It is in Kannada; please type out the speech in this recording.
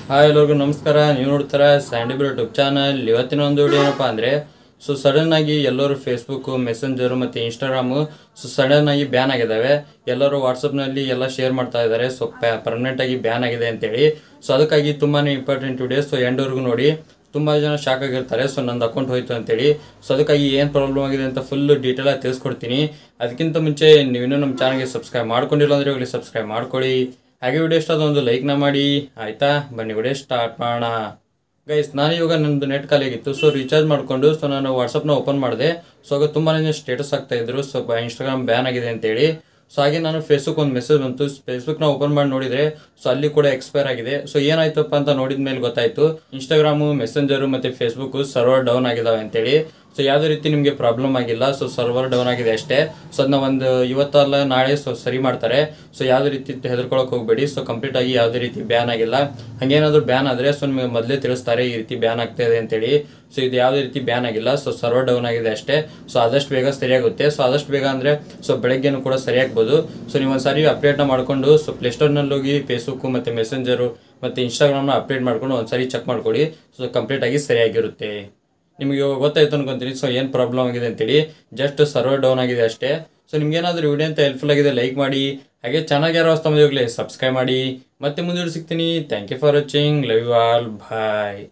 ಹಾಯ್ ಎಲ್ಲರಿಗೂ ನಮಸ್ಕಾರ. ನೀವು ನೋಡ್ತಾರ ಸ್ಯಾಂಡಿಬಲ್ ಯೂಟ್ಯೂಬ್ ಚಾನಲ್. ಇವತ್ತಿನ ಒಂದು ವಿಡಿಯೋ ಏನಪ್ಪ ಅಂದರೆ ಸಡನ್ ಆಗಿ ಎಲ್ಲರೂ ಫೇಸ್ಬುಕ್ ಮೆಸೆಂಜರು ಮತ್ತು ಇನ್ಸ್ಟಾಗ್ರಾಮು ಸಡನ್ ಆಗಿ ಬ್ಯಾನ್ ಆಗಿದ್ದಾವೆ. ಎಲ್ಲರೂ ವಾಟ್ಸಪ್ನಲ್ಲಿ ಎಲ್ಲ ಶೇರ್ ಮಾಡ್ತಾ ಇದ್ದಾರೆ. ಪರ್ಮನೆಂಟಾಗಿ ಬ್ಯಾನ್ ಆಗಿದೆ ಅಂತೇಳಿ. ಅದಕ್ಕಾಗಿ ತುಂಬಾ ಇಂಪಾರ್ಟೆಂಟ್ ವಿಡಿಯೋ. ಎಂಡ್ವರೆಗೂ ನೋಡಿ. ತುಂಬ ಜನ ಶಾಕ್ ಆಗಿರ್ತಾರೆ. ನಂದು ಅಕೌಂಟ್ ಹೋಯ್ತು ಅಂತೇಳಿ. ಅದಕ್ಕಾಗಿ ಏನು ಪ್ರಾಬ್ಲಮ್ ಆಗಿದೆ ಅಂತ ಫುಲ್ ಡೀಟೇಲಾಗಿ ತಿಳಿಸ್ಕೊಡ್ತೀನಿ. ಅದಕ್ಕಿಂತ ಮುಂಚೆ ನೀವಿನ್ನೂ ನಮ್ಮ ಚಾನಲ್ಗೆ ಸಬ್ಸ್ಕ್ರೈಬ್ ಮಾಡ್ಕೊಂಡಿಲ್ಲ ಅಂದರೆ ಹೋಗಲಿ ಸಬ್ಸ್ಕ್ರೈಬ್ ಮಾಡ್ಕೊಳ್ಳಿ. ಹಾಗೆ ವಿಡಿಯೋ ಇಷ್ಟ ಒಂದು ಲೈಕ್ನ ಮಾಡಿ. ಆಯಿತಾ, ಬನ್ನಿ ವಿಡಿಯೋ ಸ್ಟಾರ್ಟ್ ಮಾಡೋಣ. ಗೈಸ್, ನಾನು ಇವಾಗ ನನ್ನದು ನೆಟ್ ಖಾಲಿಯಾಗಿತ್ತು. ರೀಚಾರ್ಜ್ ಮಾಡಿಕೊಂಡು ನಾನು ವಾಟ್ಸಪ್ನ ಓಪನ್ ಮಾಡಿದೆ. ಆಗ ತುಂಬಾ ಸ್ಟೇಟಸ್ ಆಗ್ತಾಯಿದ್ರು. ಇನ್ಸ್ಟಾಗ್ರಾಮ್ ಬ್ಯಾನ್ ಆಗಿದೆ ಅಂತೇಳಿ. ಹಾಗೆ ನಾನು ಫೇಸ್ಬುಕ್ ಒಂದು ಮೆಸೇಜ್ ಬಂತು. ಫೇಸ್ಬುಕ್ನ ಓಪನ್ ಮಾಡಿ ನೋಡಿದರೆ ಅಲ್ಲಿ ಕೂಡ ಎಕ್ಸ್ಪೈರ್ ಆಗಿದೆ. ಏನಾಯ್ತಪ್ಪ ಅಂತ ನೋಡಿದ ಮೇಲೆ ಗೊತ್ತಾಯಿತು, ಇನ್ಸ್ಟಾಗ್ರಾಮು, ಮೆಸೆಂಜರು ಮತ್ತು ಫೇಸ್ಬುಕ್ ಸರ್ವರ್ ಡೌನ್ ಆಗಿದ್ದಾವೆ ಅಂತೇಳಿ. ಯಾವುದೇ ರೀತಿ ನಿಮಗೆ ಪ್ರಾಬ್ಲಮ್ ಆಗಿಲ್ಲ. ಸರ್ವರ್ ಡೌನ್ ಆಗಿದೆ ಅಷ್ಟೇ. ಅದನ್ನ ಒಂದು ಇವತ್ತಲ್ಲ ನಾಳೆ ಸರಿ ಮಾಡ್ತಾರೆ. ಯಾವುದೇ ರೀತಿ ಹೆದರ್ಕೊಳಕ್ಕೆ ಹೋಗಬೇಡಿ. ಕಂಪ್ಲೀಟಾಗಿ ಯಾವುದೇ ರೀತಿ ಬ್ಯಾನ್ ಆಗಿಲ್ಲ. ಹಾಗೇನಾದರೂ ಬ್ಯಾನ್ ಆದರೆ ನಿಮಗೆ ಮೊದಲೇ ತಿಳಿಸ್ತಾರೆ ಈ ರೀತಿ ಬ್ಯಾನ್ ಆಗ್ತಾ ಇದೆ ಅಂತೇಳಿ. ಇದು ಯಾವುದೇ ರೀತಿ ಬ್ಯಾನ್ ಆಗಿಲ್ಲ. ಸರ್ವರ್ ಡೌನ್ ಆಗಿದೆ ಅಷ್ಟೇ. ಆದಷ್ಟು ಬೇಗ ಸರಿಯಾಗುತ್ತೆ. ಆದಷ್ಟು ಬೇಗ ಅಂದರೆ ಬೆಳಗ್ಗೆನೂ ಕೂಡ ಸರಿಯಾಗ್ಬೋದು. ನೀವು ಒಂದ್ಸಾರಿ ಅಪ್ಡೇಟ್ನ ಮಾಡಿಕೊಂಡು ಪ್ಲೇಸ್ಟೋರ್ನಲ್ಲಿ ಹೋಗಿ ಫೇಸ್ಬುಕ್ಕು ಮತ್ತು ಮೆಸೆಂಜರು ಮತ್ತು ಇನ್ಸ್ಟಾಗ್ರಾಮ್ನ ಅಪ್ಡೇಟ್ ಮಾಡಿಕೊಂಡು ಒಂದ್ಸರಿ ಚೆಕ್ ಮಾಡ್ಕೊಳ್ಳಿ. ಕಂಪ್ಲೀಟಾಗಿ ಸರಿಯಾಗಿರುತ್ತೆ. ನಿಮಗೆ ಇವಾಗ ಗೊತ್ತಾಯ್ತು ಅನ್ಕೊಂತೀನಿ. ಏನು ಪ್ರಾಬ್ಲಮ್ ಆಗಿದೆ ಅಂತೇಳಿ. ಜಸ್ಟ್ ಸರ್ವರ್ ಡೌನ್ ಆಗಿದೆ ಅಷ್ಟೇ. ನಿಮ್ಗೇನಾದರೂ ವಿಡಿಯೋ ಅಂತ ಹೆಲ್ಪ್ಫುಲ್ ಆಗಿದೆ ಲೈಕ್ ಮಾಡಿ. ಹಾಗೆ ಚಾನಲ್ಗೆ ಯಾರು ಹೊಸ ಹೋಗಲಿ ಸಬ್ಸ್ಕ್ರೈಬ್ ಮಾಡಿ. ಮತ್ತೆ ಮುಂದೆ ಸಿಗ್ತೀನಿ. Thank you for watching. Love you all. Bye.